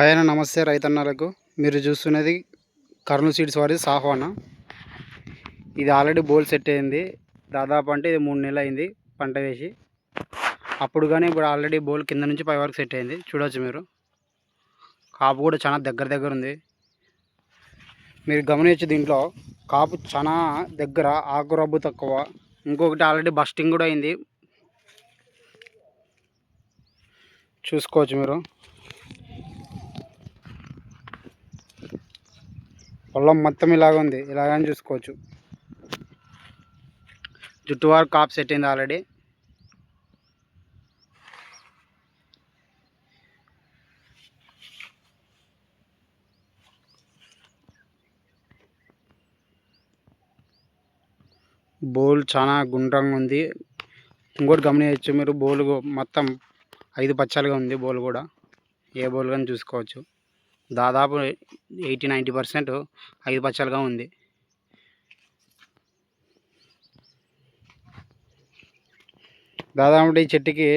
ఆయన నమస్తే రైతన్నలకు. మీరు చూస్తున్నది కర్నూలు సీడ్స్ వారి సాహ్వాన. ఇది ఆల్రెడీ బోల్ సెట్ అయింది. దాదాపు అంటే ఇది 3 నెలలు అయింది పంట వేసి. అప్పుడు కానీ ఇప్పుడు ఆల్రెడీ బోల్ కింద నుంచి పై వరకు సెట్ అయింది. చూడవచ్చు మీరు. కాపు కూడా చాలా దగ్గర ఉంది. మీరు గమనించు, దీంట్లో కాపు చాలా దగ్గర, ఆకు రబ్బు తక్కువ. ఇంకొకటి ఆల్రెడీ బస్టింగ్ కూడా అయింది, చూసుకోవచ్చు మీరు. పొలం మొత్తం ఇలాగ ఉంది, ఇలాగని చూసుకోవచ్చు. జుట్టు వరకు కాపు సెట్ అయింది ఆల్రెడీ. బోల్ చాలా గుండ్రంగా ఉంది. ఇంకోటి గమనించవచ్చు మీరు, బోల్ మొత్తం 5 పచ్చాలుగా ఉంది. బోల్ కూడా ఏ బోల్ కానీ చూసుకోవచ్చు. దాదాపు 80-90% 5 పచ్చాలుగా ఉంది. దాదాపు ఈ చెట్టుకి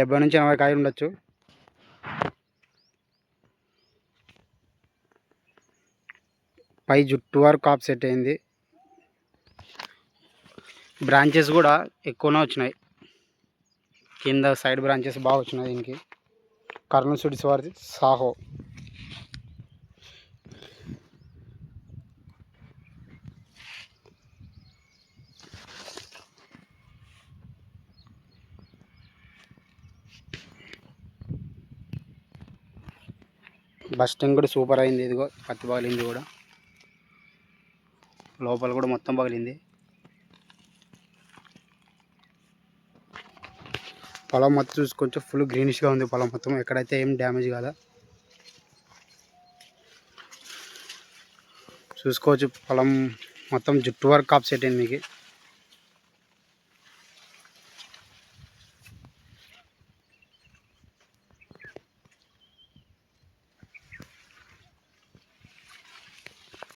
70 నుంచి 80 కాయలు ఉండొచ్చు. పై జుట్టు వరకు కాపు సెట్ అయింది. బ్రాంచెస్ కూడా ఎక్కువనే వచ్చినాయి. కింద సైడ్ బ్రాంచెస్ బాగా వచ్చినాయి దీనికి. కర్నూలు సీడ్స్ వారిది సాహో. బస్టింగ్ కూడా సూపర్ అయింది. ఇదిగో పత్తి పగిలింది కూడా, లోపల కూడా మొత్తం పగిలింది. పొలం మొత్తం చూసుకోవచ్చు, ఫుల్ గ్రీనిష్గా ఉంది పొలం మొత్తం. ఎక్కడైతే ఏం డ్యామేజ్ కాదా చూసుకోవచ్చు. పొలం మొత్తం జుట్టు వరకు కాపు సెట్ అయింది మీకు.